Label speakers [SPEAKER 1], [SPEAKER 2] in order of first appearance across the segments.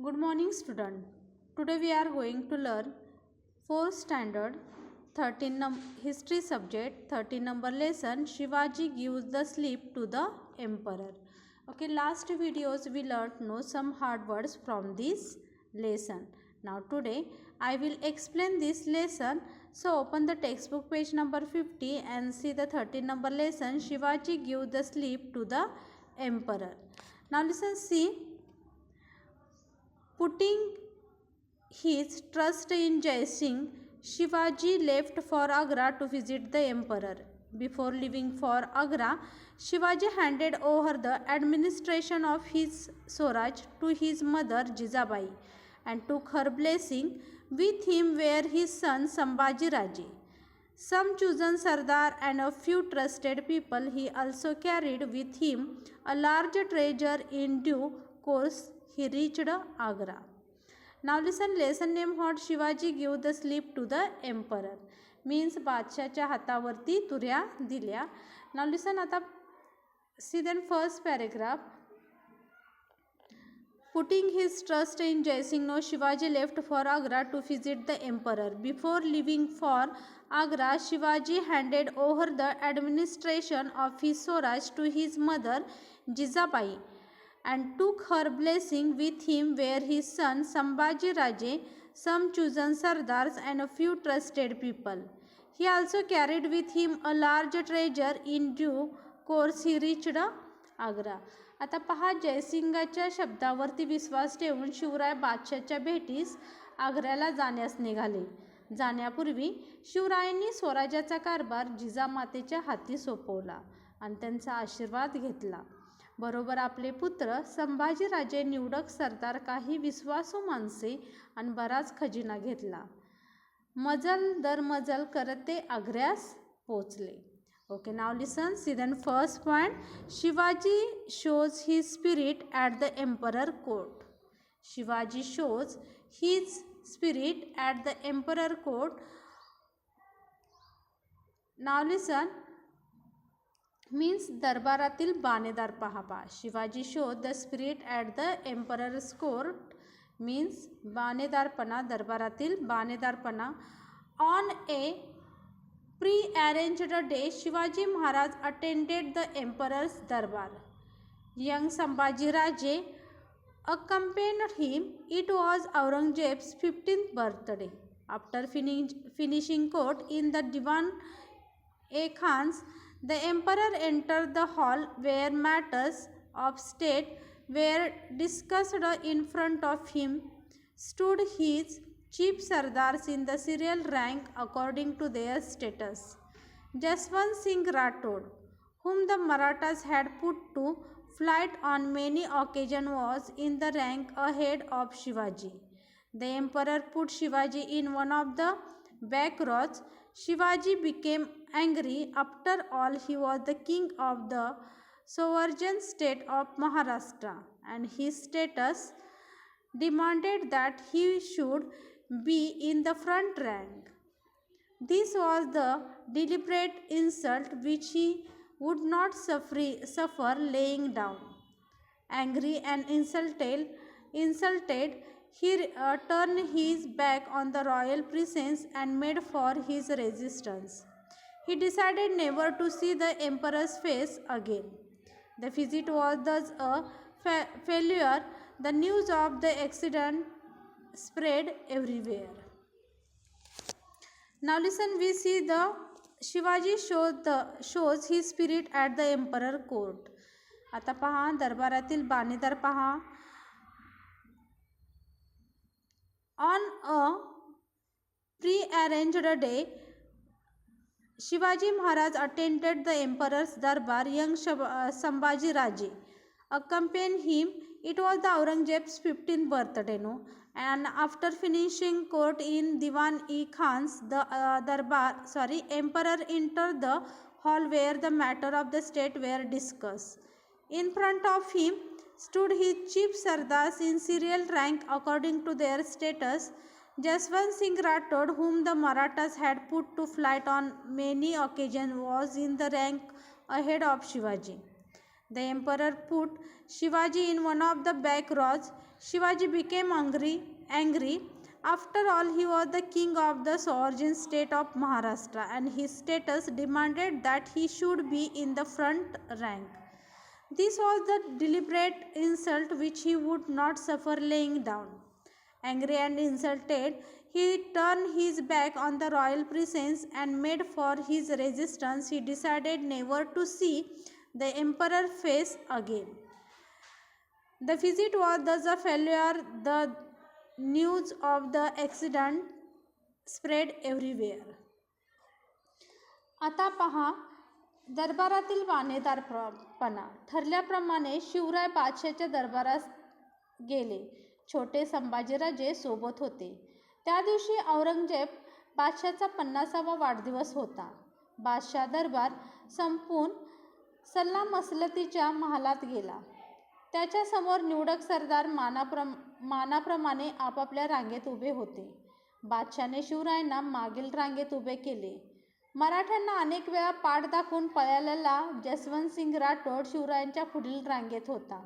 [SPEAKER 1] Good morning student. Today we are going to learn 4th standard 13 history subject 13 number lesson Shivaji gives the slip to the emperor. Okay, last videos we learned some hard words from this lesson. Now today I will explain this lesson. So open the textbook page number 50 and see the 13 number lesson Shivaji gives the slip to the emperor. Now listen, see. Putting his trust in Jai Singh, Shivaji left for Agra to visit the emperor. Before leaving for Agra, Shivaji handed over the administration of his Swaraj to his mother Jijabai and took her blessing. With him were his son Sambhaji Raje, some chosen Sardar and a few trusted people. He also carried with him a large treasure. In due course he reached Agra. Now listen, lesson name what Shivaji gave the slip to the emperor means बादशाच्या हातावरती तुऱ्या दिल्या. Now listen, आता see then first paragraph. Putting his trust in Jai Singh, Shivaji left for Agra to visit the emperor. Before leaving for Agra, Shivaji handed over the administration of his Swaraj to his mother Jijabai and took her blessing. With him were his son Sambhaji Raje, some chosen Sardars and a few trusted people. He also carried with him a large treasure. In due course he reached Agra. आता पहा, जयसिंगाच्या शब्दावरती विश्वास ठेवून शिवराय बादशाहच्या भेटीस आग्र्याला जाण्यास निघाले. जाण्यापूर्वी शिवरायांनी स्वराज्याचा कारभार जिजामातेच्या हाती सोपवला आणि त्यांचा आशीर्वाद घेतला. बरोबर आपले पुत्र संभाजीराजे, निवडक सरदार, काही विश्वासू माणसे आणि बराच खजिना घेतला. मजल दर मजल करत ते आग्र्यास पोचले. Okay, now listen, see then first point, Shivaji shows his spirit at the emperor court. Shivaji shows his spirit at the emperor court. Now listen, means दरबारातील बाणेदार पहा. Shivaji showed the spirit at the emperor's court means बाणेदारपणा, दरबारातील बाणेदारपणा. On a pre-arranged day, Shivaji Maharaj attended the emperor's darbar. Young Sambhaji Raje accompanied him. It was Aurangzeb's 15th birthday. After finishing court in the Diwan-e-Khans, the emperor entered the hall where matters of state were discussed. In front of him stood his chief Sardars in the serial rank according to their status. Jaswant Singh Rathod, whom the Marathas had put to flight on many occasions, was in the rank ahead of Shivaji. The emperor put Shivaji in one of the back rows. Shivaji became angry. After all, he was the king of the sovereign state of Maharashtra, and his status demanded that he should be in the front rank. This was the deliberate insult which he would not suffer laying down. Angry and insulted, he turned his back on the royal presence and made for his resistance. He decided never to see the emperor's face again. The visit was thus a failure. The news of the accident spread everywhere. Now listen, we see the Shivaji shows his spirit at the emperor court. आता पहा, दरबारातील बाणेदार पहा. On a pre-arranged day, Shivaji Maharaj attended the emperor's darbar. Young Sambhaji Raje accompanied him. It was the Aurangzeb's 15th birthday, and after finishing court in Diwan-e-Khans, the emperor entered the hall where the matter of the state were discussed. In front of him stood his chief Sardars in serial rank according to their status. Jaswant Singh Rathod, whom the Marathas had put to flight on many occasions, was in the rank ahead of Shivaji. The emperor put Shivaji in one of the back rows. Shivaji became angry. After all, he was the king of the sovereign state of Maharashtra, and his status demanded that he should be in the front rank. This was the deliberate insult which he would not suffer laying down. Angry and insulted, he turned his back on the royal presence and made for his resistance. He decided never to see the emperor face again. The visit was thus a failure. The news of the accident spread everywhere. आता पहा दरबारातील वानेदारपणा. ठरल्याप्रमाणे शिवराय बादशाच्या दरबारात गेले. छोटे संभाजीराजे सोबत होते. त्या दिवशी औरंगजेब बादशाचा 50वा वाढदिवस होता. बादशाह दरबार संपून सल्लामसलतीच्या महालात गेला. त्याच्यासमोर निवडक सरदार मानाप्रमाणे आपापल्या रांगेत उभे होते. बादशाने शिवरायांना मागील रांगेत उभे केले. मराठ्यांना अनेक वेळा पाठ दाखवून पळालेला जसवंतसिंग राठोड शिवरायांच्या पुढील रांगेत होता.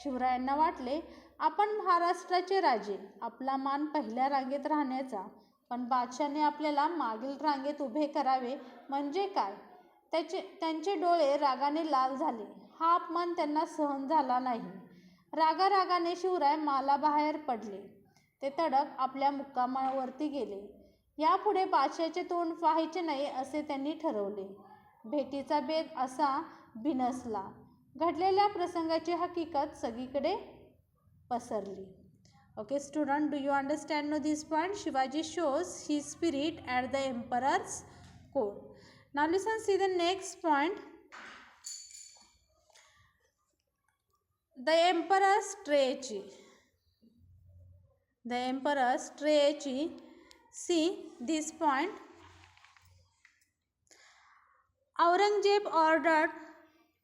[SPEAKER 1] शिवरायांना वाटले आपण महाराष्ट्राचे राजे, आपला मान पहिल्या रांगेत राहण्याचा, पण बादशाने आपल्याला मागील रांगेत उभे करावे म्हणजे काय? त्यांचे डोळे रागाने लाल झाले. हा अपमान त्यांना सहन झाला नाही. रागारागाने शिवराय मालाबाहेर पडले. ते तडक आपल्या मुक्कामावरती गेले. यापुढे बादशाचे तोंड पाहायचे नाही असे त्यांनी ठरवले. भेटीचा बेत असा बिनसला. घडलेल्या प्रसंगाची हकीकत सगळीकडे पसरली. Okay student, do you understand now this point? Shivaji shows his spirit at the emperor's court. Now listen, see the next point. The emperor's strategy. The emperor's strategy. See this point. Aurangzeb ordered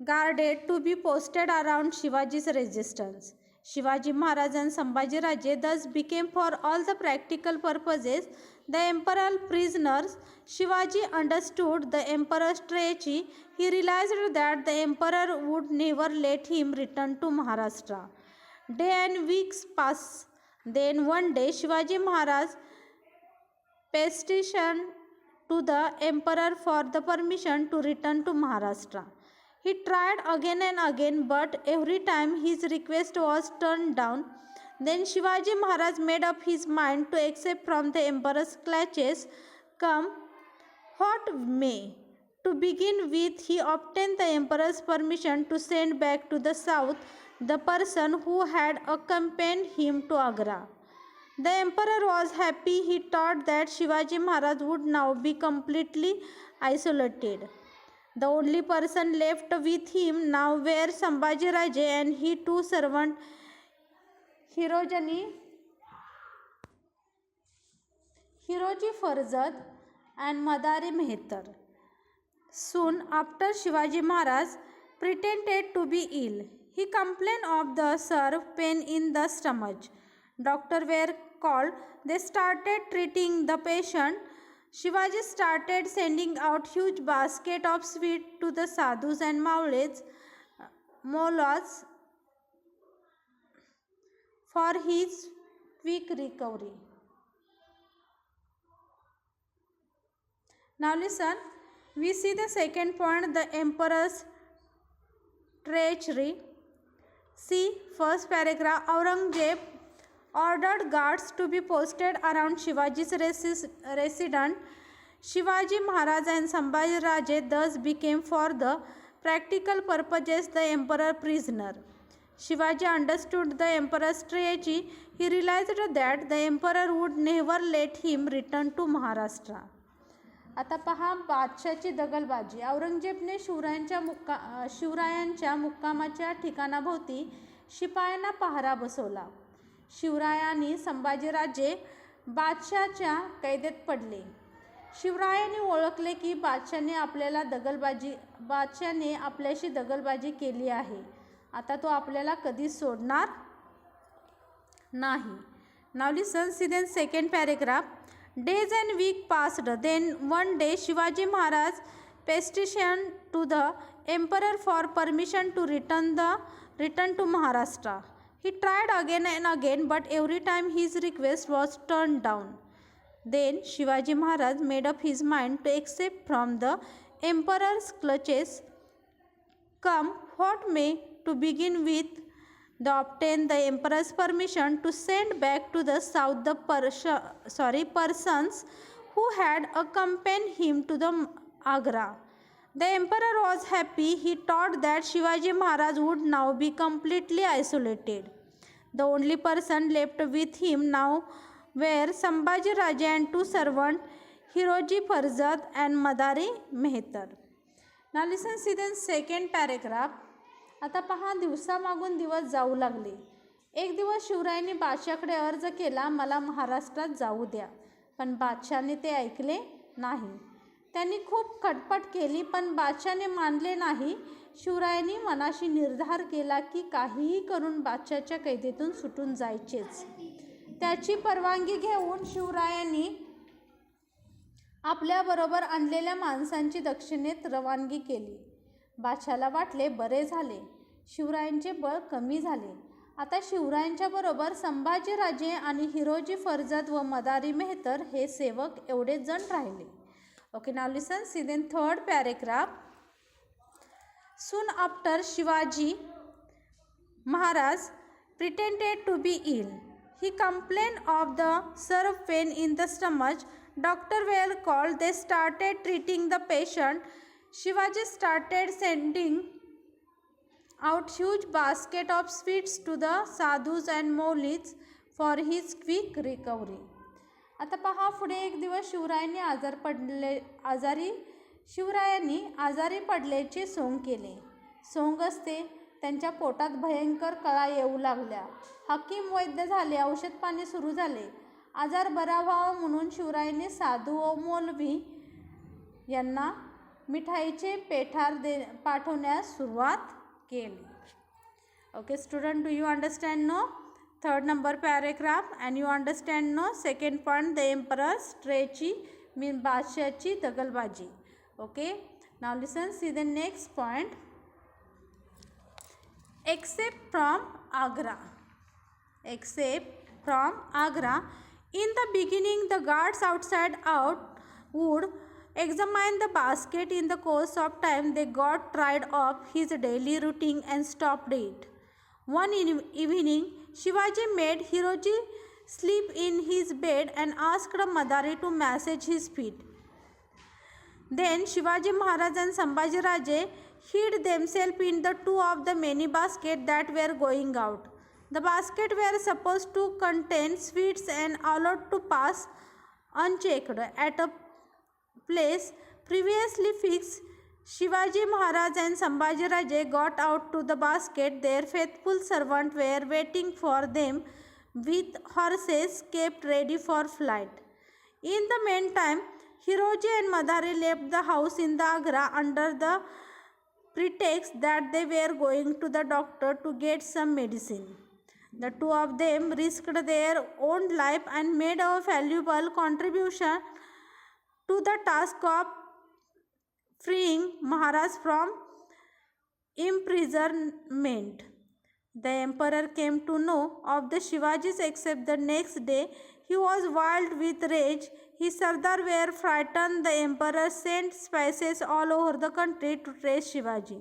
[SPEAKER 1] guarded to be posted around Shivaji's resistance. Shivaji Maharaj and Sambhaji Raje thus became for all the practical purposes the emperor's prisoners. Shivaji understood the emperor's strategy. He realized that the emperor would never let him return to Maharashtra. Days and weeks passed. Then one day Shivaji Maharaj petitioned to the emperor for the permission to return to Maharashtra. He tried again and again, but every time his request was turned down. Then Shivaji Maharaj made up his mind to accept from the emperor's clutches, come what may. To begin with, he obtained the emperor's permission to send back to the south the person who had accompanied him to Agra. The emperor was happy. He thought that Shivaji Maharaj would now be completely isolated. The only person left with him now were Sambhaji Raje and his two servants, Hiroji Farzad and Madari Mehtar. Soon after, Shivaji Maharaj pretended to be ill. He complained of the severe pain in the stomach. Doctors were called. They started treating the patient. Shivaji started sending out huge basket of sweets to the sadhus and mullahs for his quick recovery. Now listen, we see the second point, the emperor's treachery. See first paragraph. Aurangzeb ordered guards to be posted around Shivaji's residence. Shivaji Maharaj and Sambhaji Raje thus became for the practical purposes the emperor prisoner. Shivaji understood the emperor's strategy. He realized that the emperor would never let him return to Maharashtra. आता पहा बादशाची दगलबाजी. औरंगजेबने शिवरायांच्या मुक्कामाच्या ठिकाणाभोवती शिपायांना पहारा बसवला. शिवरायांनी संभाजीराजे बादशाच्या कैदेत पडले. शिवरायांनी ओळखले की बादशाने आपल्याशी दगलबाजी केली आहे. आता तो आपल्याला कधीच सोडणार नाही. Now listen, see the second paragraph. Days and weeks passed. Then one day Shivaji Maharaj petitioned to the emperor for permission to return to Maharashtra. He tried again and again, but every time his request was turned down. Then Shivaji Maharaj made up his mind to escape from the emperor's clutches, come what may. To begin with, they obtained the emperor's permission to send back to the south the persons who had accompanied him to the Agra. The emperor was happy. He thought that Shivaji Maharaj would now be completely isolated. The only person left with him now were Sambhaji Raje and two servants, Hiroji Farzad and Madari Mehtar. Now listen, see the second paragraph. आता पहा, दिवसामागून दिवस जाऊ लागले. एक दिवस शिवरायांनी बादशाहकडे अर्ज केला, मला महाराष्ट्रात जाऊ द्या. पण बादशाहने ते ऐकले नाही. त्यांनी खूप खटपट केली, पण बादशाहने मानले नाही. शिवरायांनी मनाशी निर्धार केला की काहीही करून बादशाहच्या कैदेतून सुटून जायचेच. त्याची परवानगी घेऊन शिवरायांनी आपल्याबरोबर आणलेल्या माणसांची दक्षिणेत रवानगी केली. बादशाहला वाटले बरे झाले, शिवरायांचे बळ कमी झाले. आता शिवरायांच्या बरोबर संभाजी राजे आणि हिरोजी फर्जद व मदारी मेहतर हे सेवक एवढे जण राहिले. Okay, now listen, see then third paragraph. Soon after, Shivaji Maharaj pretended to be ill. He complained of the severe pain in the stomach. Doctors were called. They started treating the patient. Shivaji started sending out huge basket of sweets to the sadhus and maulis for his quick recovery. आता पहा, पुढे एक दिवस शिवरायांनी आजारी पडल्याचे song केले. Song असते, त्यांच्या पोटात भयंकर कळा येऊ लागल्या. हकीम वैद्य झाले, औषध पाणी सुरू झाले. आजार बरा व्हावा म्हणून शिवरायांनी साधू व मौलवी यांना मिठाईचे पेठार पाठवण्यास सुरुवात केली. Okay student, do you understand no third number paragraph and you understand no second point the emperor strategy mean बादशाहची दगलबाजी. Okay, now listen, see the next point. Except from Agra. In the beginning, the guards outside would examine the basket. In the course of time, they got tired of his daily routine and stopped it. One evening, Shivaji made Hiroji sleep in his bed and asked Madari to massage his feet. Then Shivaji Maharaj and Sambhaji Raje hid themselves in the two of the many baskets that were going out. The baskets were supposed to contain sweets and allowed to pass unchecked. At a place previously fixed, Shivaji Maharaj and Sambhaji Raje got out to the basket. Their faithful servants were waiting for them with horses kept ready for flight. In the meantime, Hiroji and Madari left the house in the Agra under the pretext that they were going to the doctor to get some medicine. The two of them risked their own life and made a valuable contribution to the task of freeing Maharaj from imprisonment. The emperor came to know of the Shivajis except the next day. He was wild with rage. His Sardar were frightened. The emperor sent spies all over the country to trace Shivaji.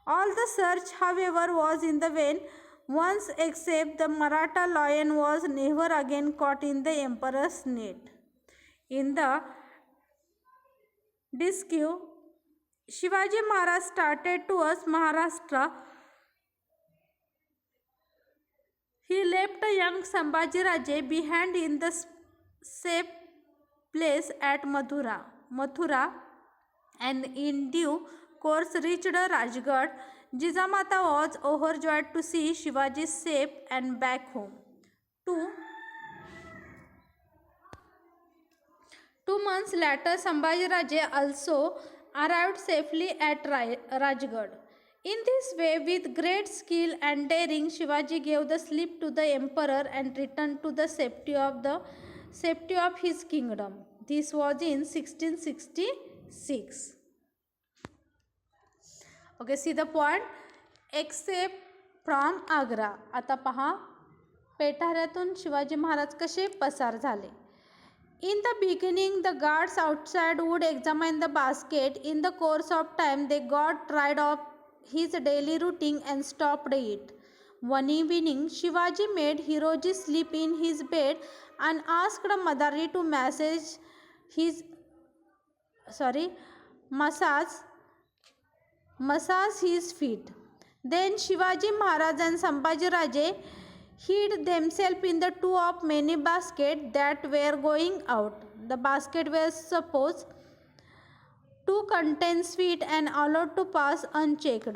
[SPEAKER 1] All the search, however, was in the vain. Once except the Maratha lion was never again caught in the emperor's net. In the dispute, Shivaji Maharaj started towards Maharashtra. He left a young Sambhaji Raje behind in the safe place at Mathura, and in due course reached Rajgarh. Jijamata was overjoyed to see Shivaji safe and back home. Two months later, Sambhaji Raje also arrived safely at Rajgarh. In this way, with great skill and daring, Shivaji gave the slip to the emperor and returned to the safety of his kingdom. This was in 1666. Okay, see the point. Except from Agra. आता पहा पेठाऱ्यातून शिवाजी महाराज कसे पसार झाले. In the beginning, the guards outside would examine the basket. In the course of time, they got tired of his daily routine and stopped it. One evening, Shivaji made Hiroji sleep in his bed and asked Madari to massage his feet. Then Shivaji Maharaj and Sambhaji Raje hid themselves in the two of many baskets that were going out. The basket was supposed to contain sweet and allowed to pass unchecked.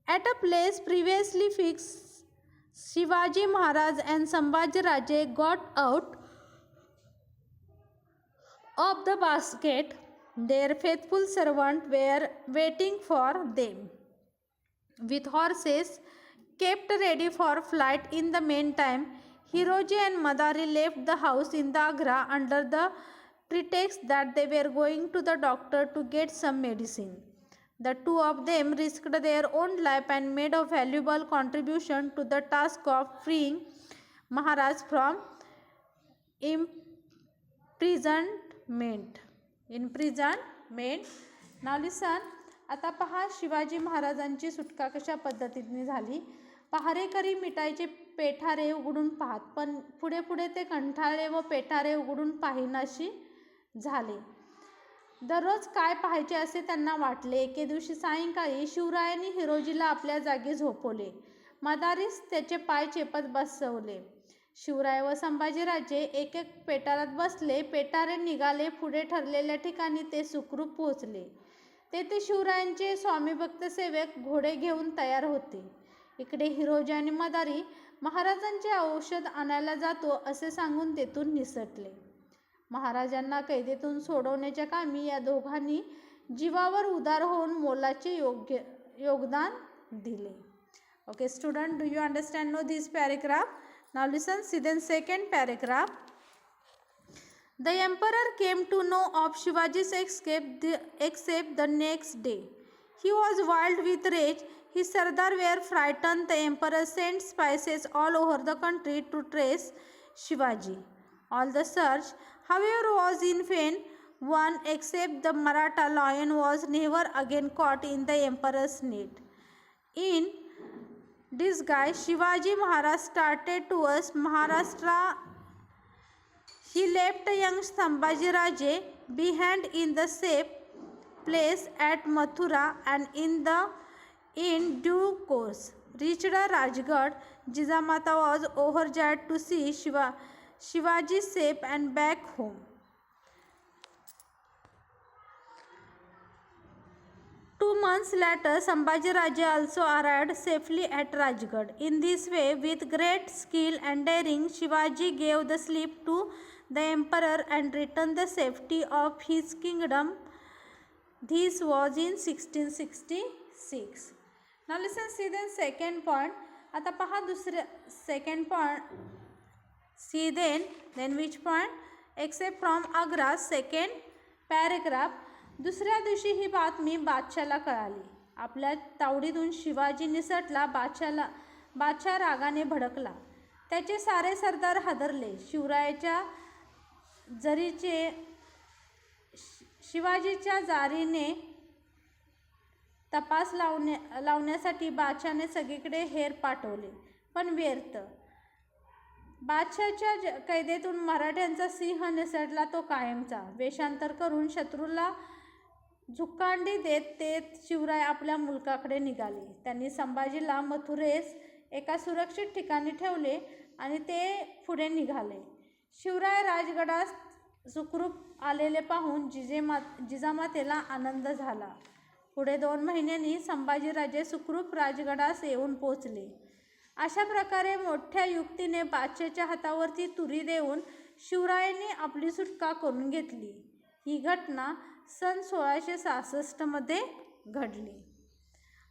[SPEAKER 1] At a place previously fixed, Shivaji Maharaj and Sambhaji Raje got out of the basket. Their faithful servants were waiting for them with horses kept ready for flight. In the meantime, Hiroji and Madari left the house in the Agra under the pretext that they were going to the doctor to get some medicine. The two of them risked their own life and made a valuable contribution to the task of freeing Maharaj from imprisonment. Now listen. आता पहा शिवाजी महाराजांची सुटका कशा पद्धतीने झाली. पहारेकरी मिठाईचे पेठारे उघडून पाहत, पण पुढे पुढे ते कंठाळे व पेठारे उघडून पाहिनाशी झाले. दररोज काय पाहायचे असे त्यांना वाटले. एके दिवशी सायंकाळी शिवरायांनी हिरोजीला आपल्या जागी झोपवले. मदारीस त्याचे पाय चेपत बसवले. शिवराय व संभाजीराजे एक एक पेटारात बसले. पेटारे निघाले. पुढे ठरलेल्या ठिकाणी ते सुखरूप पोहोचले. तेथे शिवरायांचे स्वामीभक्त सेवक घोडे घेऊन तयार होते. इकडे हिरोजी आणि मदारी महाराजांचे औषध आणायला जातो असे सांगून तेथून निसटले. महाराजांना कैदेतून सोडवण्याच्या कामी या दोघांनी जीवावर उदार होऊन मोलाचे योगदान दिले. Okay student, do you understand now this paragraph? Now listen, see then second paragraph. The emperor came to know of Shivaji's escape the next day. He was wild with rage. His Sardar were frightened. The emperor sent spies all over the country to trace Shivaji. All the search, however, was in vain. One, except the Maratha lion, was never again caught in the emperor's net. In disguise, Shivaji Maharaj started towards Maharashtra. He left young Sambhaji Raje behind in the safe place at Mathura, and in due course reached Rajgarh. Jijamata was overjoyed to see Shivaji safe and back home. Two months later, Sambhaji Raje also arrived safely at Rajgarh. In this way, with great skill and daring, Shivaji gave the slip to the emperor and returned the safety of his kingdom. This was in 1666. Now listen, see the second point. आता पहा दुसरे second point. See then which point? Except from Agra, second paragraph. दुसऱ्या दिवशी ही बातमी बादशाला कळाली. आपल्या तावडीतून शिवाजी निसटला. बादशाह रागाने भडकला. त्याचे सारे सरदार हादरले. शिवाजीच्या जारीने तपास लावण्यासाठी बादशाने सगळीकडे हेर पाठवले, पण व्यर्थ. बादशाच्या कैदेतून मराठ्यांचा सिंह निसटला, तो कायमचा. वेषांतर करून शत्रूला झुकांडी देत शिवराय आपल्या मुलकाकडे निघाले. त्यांनी संभाजीला मथुरेस एका सुरक्षित ठिकाणी ठेवले आणि ते पुढे निघाले. शिवराय राजगडास सुखरूप आलेले पाहून जिजामातेला आनंद झाला. पुढे 2 महिन्यांनी संभाजीराजे सुखरूप राजगडास येऊन पोचले. अशा प्रकारे मोठ्या युक्तीने बादशाच्या हातावरती तुरी देऊन शिवरायांनी आपली सुटका करून घेतली. ही घटना सन 1666 मध्ये घडली.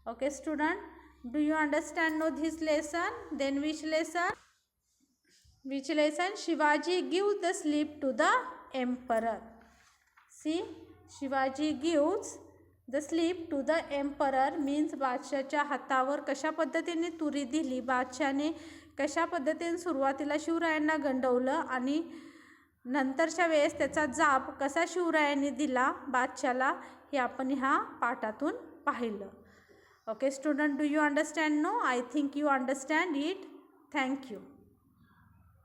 [SPEAKER 1] Okay student, do you understand no this lesson? Then which lesson? Shivaji gives the slip to the emperor. See, Shivaji gives the slip to the emperor means बादशाच्या हातावर कशा पद्धतीने तुरी दिली, बादशाने कशा पद्धतीने सुरुवातीला शिवरायांना गंडवलं आणि नंतरच्या वेळेस त्याचा जाब कसा शिवरायांनी दिला बादशाला, हे आपण ह्या पाठातून पाहिलं. Okay student, do you understand? No, I think you understand it. Thank you.